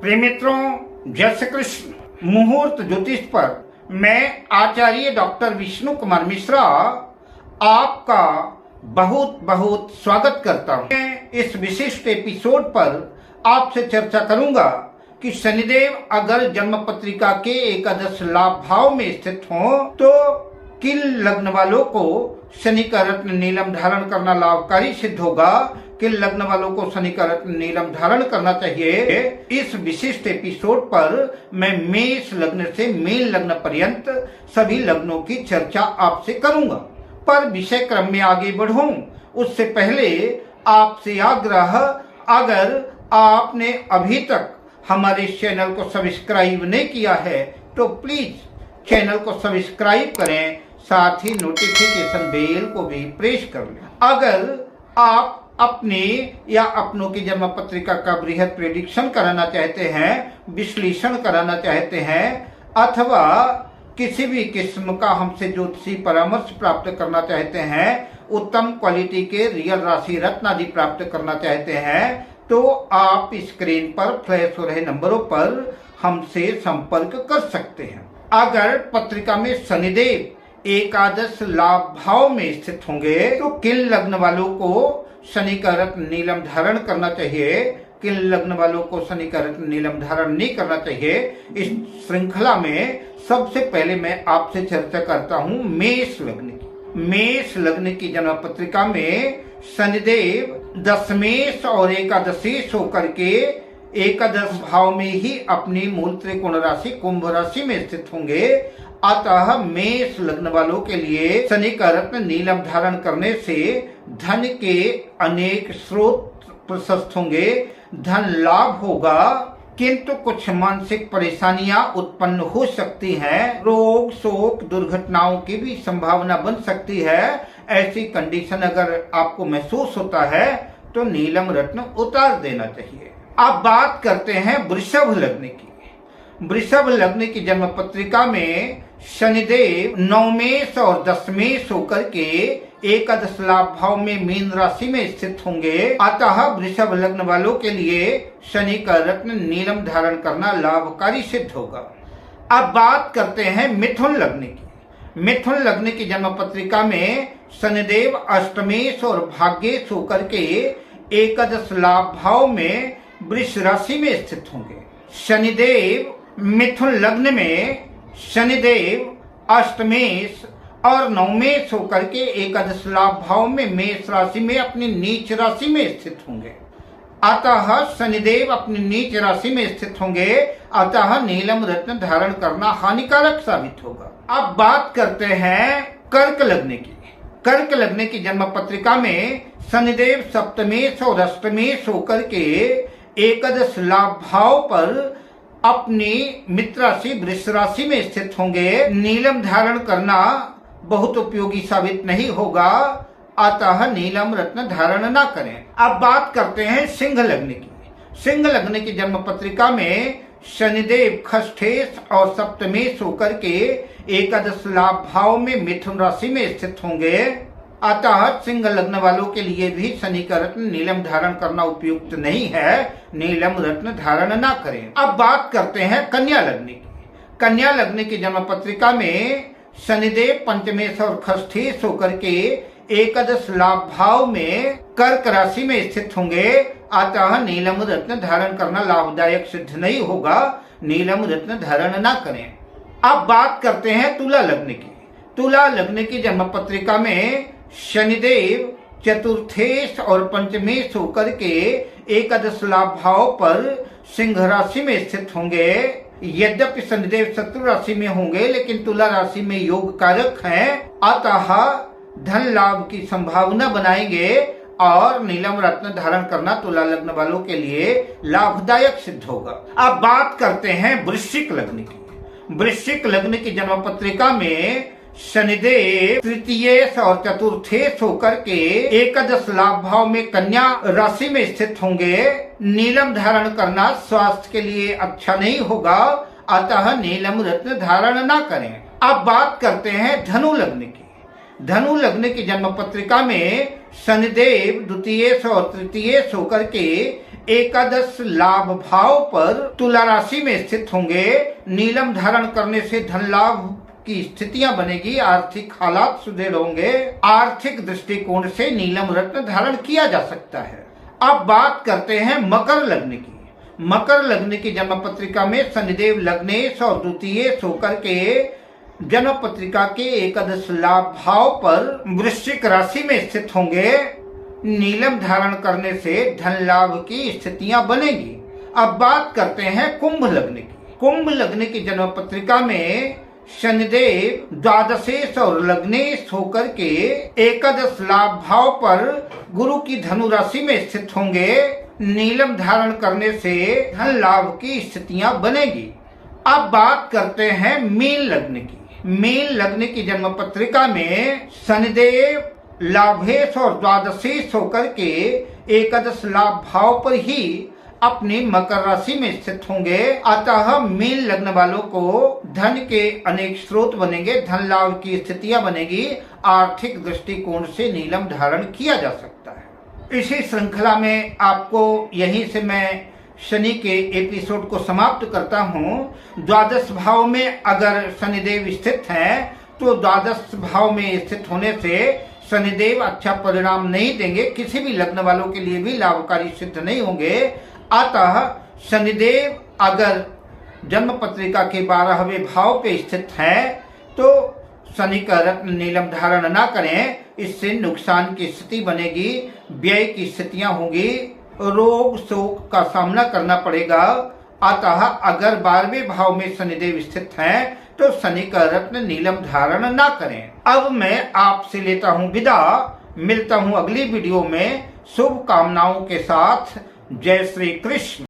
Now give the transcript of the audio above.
प्रिय मित्रों, जय श्री कृष्ण। मुहूर्त ज्योतिष पर मैं आचार्य डॉक्टर विष्णु कुमार मिश्रा आपका बहुत बहुत स्वागत करता हूँ। मैं इस विशिष्ट एपिसोड पर आपसे चर्चा करूंगा कि शनिदेव अगर जन्म पत्रिका के एकादश लाभ भाव में स्थित हो तो किन लग्न वालों को शनि का रत्न नीलम धारण करना लाभकारी सिद्ध होगा, किन लग्न वालों को शनि का रत्न नीलम धारण करना चाहिए। इस विशिष्ट एपिसोड पर मैं मेष लग्न से मीन लग्न पर्यंत सभी लग्नों की चर्चा आपसे करूंगा। पर विषय क्रम में आगे बढ़ूं उससे पहले आपसे आग्रह, अगर आपने अभी तक हमारे चैनल को सब्सक्राइब नहीं किया है तो प्लीज चैनल को सब्सक्राइब करें, साथ ही नोटिफिकेशन बेल को भी प्रेस कर लें। अगर आप अपने या अपनों की जन्म पत्रिका का बृहद प्रेडिक्शन कराना चाहते हैं, विश्लेषण कराना चाहते हैं, अथवा किसी भी किस्म का हमसे ज्योतिषी परामर्श प्राप्त करना चाहते हैं, उत्तम क्वालिटी के रियल राशि रत्न आदि प्राप्त करना चाहते हैं, तो आप स्क्रीन पर फ्लैश हो रहे नंबरों पर हमसे संपर्क कर सकते हैं। अगर पत्रिका में शनिदेव एकादश लाभ भाव में स्थित होंगे तो किन लग्न वालों को शनि का रत्न नीलम धारण करना चाहिए, किन लग्न वालों को शनि का रत्न नीलम धारण नहीं करना चाहिए। इस श्रृंखला में सबसे पहले मैं आपसे चर्चा करता हूँ मेष लग्न की। मेष लग्न की जन्म पत्रिका में शनिदेव दशमेश और एकादशेश होकर के एकादश भाव में ही अपनी मूल त्रिकोण राशि कुंभ राशि में स्थित होंगे। अतः मेष लग्न वालों के लिए शनि का रत्न नीलम धारण करने से धन के अनेक स्रोत प्रशस्त होंगे, धन लाभ होगा, किंतु कुछ मानसिक परेशानियां उत्पन्न हो सकती हैं, रोग शोक दुर्घटनाओं की भी संभावना बन सकती है। ऐसी कंडीशन अगर आपको महसूस होता है तो नीलम रत्न उतार देना चाहिए। अब बात करते हैं वृषभ लग्न की। वृषभ लग्न की जन्म पत्रिका में शनिदेव नवमेश और दशमेश होकर के एकादश लाभ भाव में मीन राशि में स्थित होंगे। अतः वृषभ लग्न वालों के लिए शनि का रत्न नीलम धारण करना लाभकारी सिद्ध होगा। अब बात करते हैं मिथुन लग्न की। मिथुन लग्न की जन्म पत्रिका में शनिदेव अष्टमेश और भाग्येश होकर के एकादश लाभ भाव में वृष राशि में स्थित होंगे। शनिदेव मिथुन लग्न में शनिदेव अष्टमेश और नवमेश होकर के एकादश लाभ भाव में मेष राशि में अपनी नीच राशि में स्थित होंगे। अतः शनिदेव अपनी नीच राशि में स्थित होंगे, अतः नीलम रत्न धारण करना हानिकारक साबित होगा। अब बात करते हैं कर्क लग्न की। कर्क लग्न की जन्म पत्रिका में शनिदेव सप्तमेश और अष्टमेश होकर के एकादश लाभ भाव पर अपनी मित्र राशि वृष राशि में स्थित होंगे। नीलम धारण करना बहुत उपयोगी साबित नहीं होगा, अतः नीलम रत्न धारण न करें। अब बात करते हैं सिंह लग्न की। सिंह लग्न की जन्म पत्रिका में शनिदेव खष्ठेश और सप्तमेश होकर के एकादश लाभ भाव में मिथुन राशि में स्थित होंगे। अतः सिंह लग्न वालों के लिए भी शनि का रत्न नीलम धारण करना उपयुक्त नहीं है, नीलम रत्न धारण न करें। अब बात करते हैं कन्या लग्न की। कन्या लग्न की जन्म पत्रिका में शनिदेव पंचमेश और खष्ठेश होकर के एकादश लाभ भाव में कर्क राशि में स्थित होंगे। अतः नीलम रत्न धारण करना लाभदायक सिद्ध नहीं होगा, नीलम रत्न धारण न करें। अब बात करते हैं तुला लग्न की। तुला लग्न की जन्म पत्रिका में शनिदेव चतुर्थेश और पंचमेश होकर के एकादश लाभ भाव पर सिंह राशि में स्थित होंगे। यद्यपि शनिदेव शत्रु राशि में होंगे लेकिन तुला राशि में योग कारक हैं, अतः धन लाभ की संभावना बनाएंगे और नीलम रत्न धारण करना तुला लग्न वालों के लिए लाभदायक सिद्ध होगा। अब बात करते हैं वृश्चिक लग्न की। वृश्चिक लग्न की जन्म पत्रिका में शनिदेव तृतीयेश और चतुर्थेश होकर के एकादश लाभ भाव में कन्या राशि में स्थित होंगे। नीलम धारण करना स्वास्थ्य के लिए अच्छा नहीं होगा, अतः नीलम रत्न धारण न करें। अब बात करते हैं धनु लग्न की। धनु लग्न की जन्म पत्रिका में शनिदेव द्वितीयेश और तृतीयेश होकर के एकादश लाभ भाव पर तुला राशि में स्थित होंगे। नीलम धारण करने से धन लाभ की स्थितियां बनेगी, आर्थिक हालात सुदृढ़ होंगे। आर्थिक दृष्टिकोण से नीलम रत्न धारण किया जा सकता है। अब बात करते हैं मकर लग्न की। मकर लग्न की जन्म पत्रिका में शनिदेव लग्नेश और द्वितीय होकर के जन्म पत्रिका के एकादश लाभ भाव पर वृश्चिक राशि में स्थित होंगे। नीलम धारण करने से धन लाभ की स्थितियां बनेगी। अब बात करते हैं कुंभ लग्न की। कुंभ लग्न की जन्म पत्रिका में शनिदेव द्वादशेश और लग्नेश होकर के एकादश लाभ भाव पर गुरु की धनु राशि में स्थित होंगे। नीलम धारण करने से धन लाभ की स्थितियां बनेगी। अब बात करते हैं मीन लग्न की। मीन लग्न की जन्म पत्रिका में शनिदेव लाभेश और द्वादशेश होकर के एकादश लाभ भाव पर ही अपनी मकर राशि में स्थित होंगे। अतः मीन लग्न वालों को धन के अनेक स्रोत बनेंगे, धन लाभ की स्थितियां बनेगी। आर्थिक दृष्टिकोण से नीलम धारण किया जा सकता है। इसी श्रृंखला में आपको यहीं से मैं शनि के एपिसोड को समाप्त करता हूँ। द्वादश भाव में अगर शनिदेव स्थित हैं तो द्वादश भाव में स्थित होने से शनिदेव अच्छा परिणाम नहीं देंगे, किसी भी लग्न वालों के लिए भी लाभकारी सिद्ध नहीं होंगे। अतः शनिदेव अगर जन्म पत्रिका के 12वें भाव पे स्थित है तो शनि का रत्न नीलम धारण ना करें, इससे नुकसान की स्थिति बनेगी, व्यय की स्थितियां होंगी, रोग शोक का सामना करना पड़ेगा। अतः अगर 12वें भाव में शनिदेव स्थित हैं तो शनि का रत्न नीलम धारण ना करें। अब मैं आपसे लेता हूँ विदा, मिलता हूँ अगली वीडियो में शुभ कामनाओं के साथ। जय श्री कृष्ण।